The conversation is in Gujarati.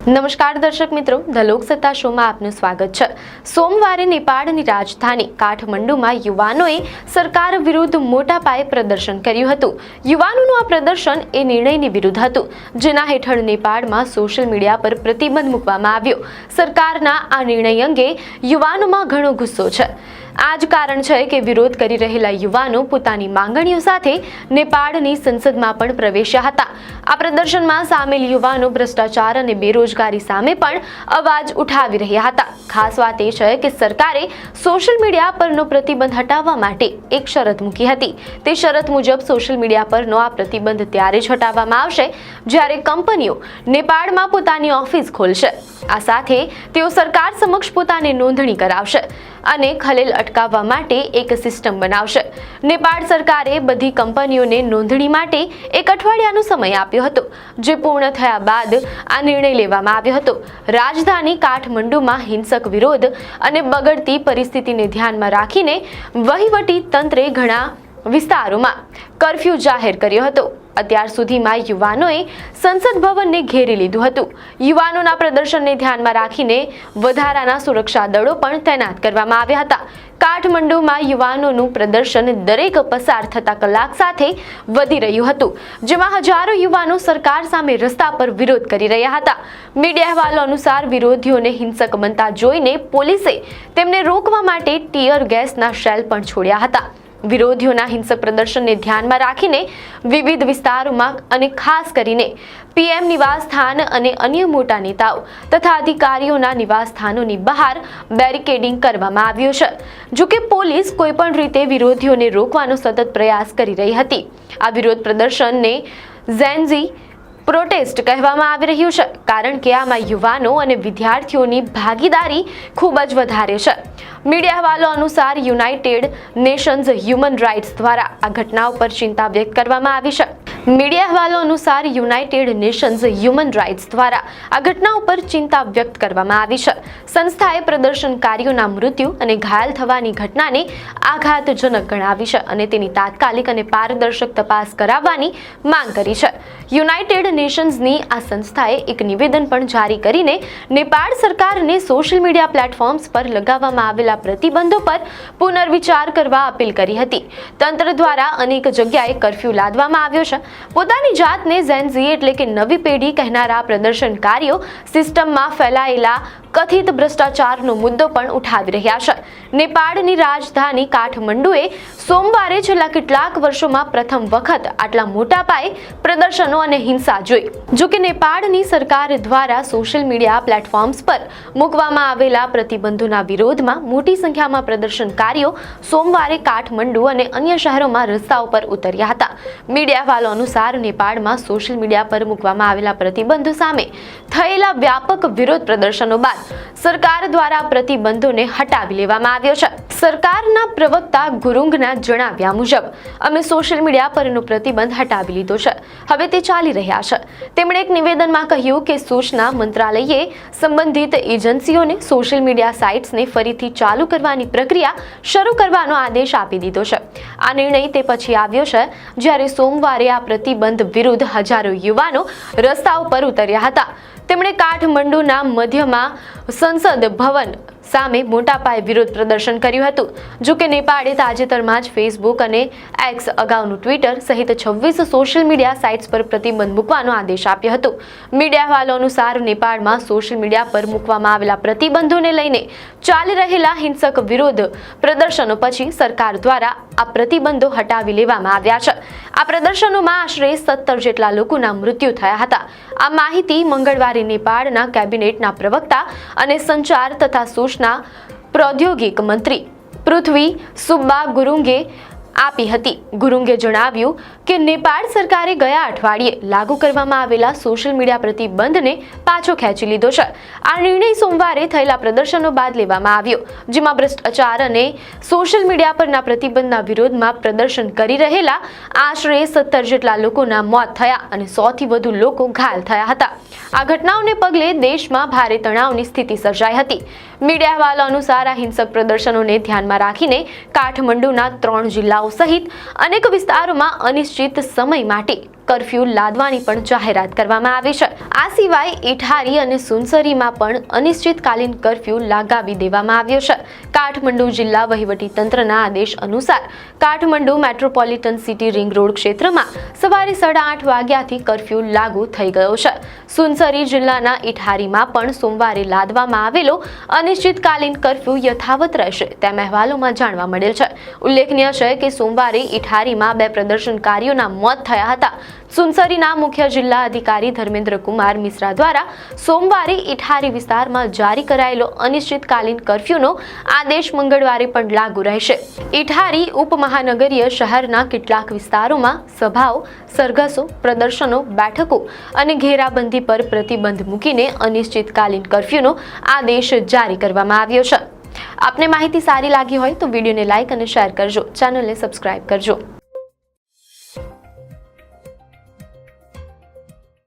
નમસ્કાર દર્શક મિત્રો, ધ લોકસત્તા શોમાં આપનું સ્વાગત છે। સોમવારે નેપાળની રાજધાની કાઠમંડુમાં યુવાનોએ સરકાર વિરુદ્ધ મોટા પાયે પ્રદર્શન કર્યું હતું। યુવાનોનું આ પ્રદર્શન એ નિર્ણયની વિરુદ્ધ હતું, જેના હેઠળ નેપાળમાં સોશિયલ મીડિયા પર પ્રતિબંધ મૂકવામાં આવ્યો। સરકારના આ નિર્ણય અંગે યુવાનોમાં ઘણો ગુસ્સો છે। આ જ કારણ છે કે વિરોધ કરી રહેલા યુવાનો પોતાની માંગણીઓ સાથે નેપાળની સંસદમાં પણ પ્રવેશ્યા હતા। આ પ્રદર્શનમાં સામેલ યુવાનો ભ્રષ્ટાચાર અને બેરોજગારી સામે પણ અવાજ ઉઠાવી રહ્યા હતા। ખાસ વાત એ છે કે સરકારે સોશિયલ મીડિયા પરનો પ્રતિબંધ હટાવવા માટે એક શરત મૂકી હતી। તે શરત મુજબ સોશિયલ મીડિયા પરનો આ પ્રતિબંધ ત્યારે જ હટાવવામાં આવશે જ્યારે કંપનીઓ નેપાળમાં પોતાની ઓફિસ ખોલશે। આ સાથે તેઓ સરકાર સમક્ષ પોતાની નોંધણી કરાવશે અને ખલેલ અટકાવવા માટે એક સિસ્ટમ બનાવશે। નેપાળ સરકારે બધી કંપનીઓને નોંધણી માટે એક અઠવાડિયાનો સમય આપ્યો હતો, જે પૂર્ણ થયા બાદ આ નિર્ણય લેવામાં આવ્યો હતો। રાજધાની કાઠમંડુમાં હિંસક વિરોધ અને બગડતી પરિસ્થિતિને ધ્યાનમાં રાખીને વહીવટી તંત્રે ઘણા વિસ્તારોમાં કર્ફ્યુ જાહેર કર્યો હતો। અત્યાર સુધીમાં યુવાનોએ સંસદ ભવનને ઘેરી લીધું હતું। યુવાનોના પ્રદર્શનને ધ્યાનમાં રાખીને વધારાના સુરક્ષા દળો પણ તૈનાત કરવામાં આવ્યા હતા। કાઠમંડુમાં યુવાનોનું પ્રદર્શન દરેક પસાર થતા કલાક સાથે વધી રહ્યું હતું, જેમાં હજારો યુવાનો સરકાર સામે રસ્તા પર વિરોધ કરી રહ્યા હતા। મીડિયા અહેવાલો અનુસાર વિરોધીઓને હિંસક બનતા જોઈને પોલીસે તેમને રોકવા માટે ટીયર ગેસના શેલ પણ છોડ્યા હતા। વિરોધીઓના હિંસક પ્રદર્શનને ધ્યાનમાં રાખીને વિવિધ વિસ્તારોમાં અને ખાસ કરીને પીએમ નિવાસસ્થાન અને અન્ય મોટા નેતાઓ તથા અધિકારીઓના નિવાસસ્થાનોની બહાર બેરિકેડિંગ કરવામાં આવ્યું છે। જોકે પોલીસ કોઈપણ રીતે વિરોધીઓને રોકવાનો સતત પ્રયાસ કરી રહી હતી। આ વિરોધ પ્રદર્શનને ઝેનઝી પ્રોટેસ્ટ કહેવામાં આવી રહ્યું છે, કારણ કે આમાં યુવાનો અને વિદ્યાર્થીઓની ભાગીદારી ખૂબ જ વધારે છે। મીડિયા અહેવાલો અનુસાર યુનાઇટેડ નેશન્સ હ્યુમન રાઇટ્સ દ્વારા આ ઘટનાઓ પર ચિંતા વ્યક્ત કરવામાં આવી છે। મીડિયા અહેવાલો અનુસાર યુનાઇટેડ નેશન્સ હ્યુમન રાઇટ્સ દ્વારા આ ઘટનાઓ પર ચિંતા વ્યક્ત કરવામાં આવી છે। સંસ્થાએ પ્રદર્શનકારીઓના મૃત્યુ અને ઘાયલ થવાની ઘટનાને આઘાતજનક ગણાવી છે અને તેની તાત્કાલિક અને પારદર્શક તપાસ કરાવવાની માંગ કરી છે। યુનાઇટેડ નેશન્સની આ સંસ્થાએ એક નિવેદન પણ જારી કરીને નેપાળ સરકારને સોશિયલ મીડિયા પ્લેટફોર્મ્સ પર લગાવવામાં આવેલા પ્રતિબંધો પર પુનર્વિચાર કરવા અપીલ કરી હતી। તંત્ર દ્વારા અનેક જગ્યાએ કર્ફ્યુ લાદવામાં આવ્યો છે। પોતાની જાતને ઝેનઝી એટલે કે નવી પેઢી કહેનારા પ્રદર્શનકારીઓ સિસ્ટમમાં ફેલાયેલા કથિત ભ્રષ્ટાચારનો મુદ્દો પણ ઉઠાવી રહ્યા છે। નેપાળની રાજધાની કાઠમંડુએ સોમવારે છેલ્લા કેટલાક વર્ષોમાં પ્રથમ વખત આટલા મોટા પાયે પ્રદર્શનો અને હિંસા જોઈ। જોકે નેપાળની સરકાર દ્વારા સોશિયલ મીડિયા પ્લેટફોર્મ્સ પર મૂકવામાં આવેલા પ્રતિબંધોના વિરોધમાં મોટી સંખ્યામાં પ્રદર્શનકારીઓ સોમવારે કાઠમંડુ અને અન્ય શહેરોમાં રસ્તાઓ પર ઉતર્યા હતા। મીડિયા અહેવાલો અનુસાર નેપાળમાં સોશિયલ મીડિયા પર મૂકવામાં આવેલા પ્રતિબંધો સામે થયેલા વ્યાપક વિરોધ પ્રદર્શનો બાદ સરકાર દ્વારા પ્રતિબંધોને હટાવી લેવામાં આવ્યો છે। સરકારના પ્રવક્તા ગુરુંગના જણાવ્યા મુજબ અમે સોશિયલ મીડિયા પરનો પ્રતિબંધ હટાવી લીધો છે, હવે તે ચાલી રહ્યા છે। તેમણે એક નિવેદનમાં કહ્યું કે સૂચના મંત્રાલયે સંબંધિત એજન્સીઓને સોશિયલ મીડિયા સાઇટ્સને ફરીથી ચાલુ કરવાની પ્રક્રિયા શરૂ કરવાનો આદેશ આપી દીધો છે। આ નિર્ણય તે પછી આવ્યો છે જ્યારે સોમવારે આ પ્રતિબંધ વિરુદ્ધ હજારો યુવાનો રસ્તા ઉપર ઉતર્યા હતા। તેમણે કાઠમંડુના મધ્યમાં સંસદ ભવન સામે મોટા પાયે વિરોધ પ્રદર્શન કર્યું હતું। જોકે નેપાળે તાજેતરમાં જ ફેસબુક અને એક્સ, અગાઉનું ટ્વિટર સહિત 26 સોશિયલ મીડિયા સાઇટ્સ પર પ્રતિબંધ મૂકવાનો આદેશ આપ્યો હતો। મીડિયા અહેવાલો અનુસાર નેપાળમાં સોશિયલ મીડિયા પર મૂકવામાં આવેલા પ્રતિબંધોને લઈને ચાલી રહેલા હિંસક વિરોધ પ્રદર્શનો પછી સરકાર દ્વારા આ પ્રતિબંધો હટાવી લેવામાં આવ્યા છે। આ પ્રદર્શનોમાં આશરે 17 જેટલા લોકોના મૃત્યુ થયા હતા। આ માહિતી મંગળવારે નેપાળના કેબિનેટના પ્રવક્તા અને સંચાર તથા સૂચના પ્રૌદ્યોગિક મંત્રી પૃથ્વી સુબ્બા ગુરુંગે આપી હતી। ગુરુંગે જણાવ્યું કે નેપાળ સરકારે ગયા અઠવાડિયે લાગુ કરવામાં આવેલા સોશિયલ મીડિયા પ્રતિબંધને પાછો ખેંચી લીધો છે। આ નિર્ણય સોમવારે થયેલા પ્રદર્શનો બાદ લેવામાં આવ્યો, જેમાં ભ્રષ્ટાચાર અને સોશિયલ મીડિયા પરના પ્રતિબંધના વિરોધમાં પ્રદર્શન કરી રહેલા આશરે 17 જેટલા લોકોના મોત થયા અને 100થી વધુ લોકો ઘાયલ થયા હતા। આ ઘટનાઓને પગલે દેશમાં ભારે તણાવની સ્થિતિ સર્જાઈ હતી। મીડિયા અહેવાલો અનુસાર આ હિંસક પ્રદર્શનોને ધ્યાનમાં રાખીને કાઠમંડુના 3 જિલ્લાઓ સહિત અનેક વિસ્તારોમાં અનિશ્ચિત સમય માટે કર્ફ્યુ લાદવાની પણ જાહેરાત કરવામાં આવી છે। આ સિવાય ઇઠારી અને સુનસરીમાં પણ અનિશ્ચિતકાલીન કર્ફ્યુ લગાવી દેવામાં આવ્યો છે। કાઠમંડુ જિલ્લા વહીવટીતંત્રના આદેશ અનુસાર Kathmandu metropolitan city ring road ક્ષેત્રમાં સવારે 8:30 વાગ્યાથી કર્ફ્યુ લાગુ થઈ ગયો છે। સુનસરી જિલ્લાના ઇઠારીમાં પણ સોમવારે લાદવામાં આવેલો અનિશ્ચિતકાલીન કર્ફ્યુ યથાવત રહેશે તેમ અહેવાલોમાં જાણવા મળેલ છે। ઉલ્લેખનીય છે કે સોમવારે ઇઠારીમાં 2 પ્રદર્શનકારીઓના મોત થયા હતા। સુનસરીના મુખ્ય જિલ્લા અધિકારી ધર્મેન્દ્ર કુમાર મિશ્રા દ્વારા સોમવારે ઇઠારી વિસ્તારમાં જારી કરાયેલો અનિશ્ચિતકાલીન કર્ફ્યુનો આદેશ મંગળવારે પણ લાગુ રહેશે। ઇઠારી ઉપમહાનગરીય શહેરના કેટલાક વિસ્તારોમાં સભાઓ, સરઘસો, પ્રદર્શનો, બેઠકો અને ઘેરાબંધી પર પ્રતિબંધ મૂકીને અનિશ્ચિતકાલીન કર્ફ્યુનો આદેશ જારી કરવામાં આવ્યો છે। આપને માહિતી સારી લાગી હોય તો વિડીયોને લાઇક અને શેર કરજો, ચેનલને સબસ્ક્રાઇબ કરજો।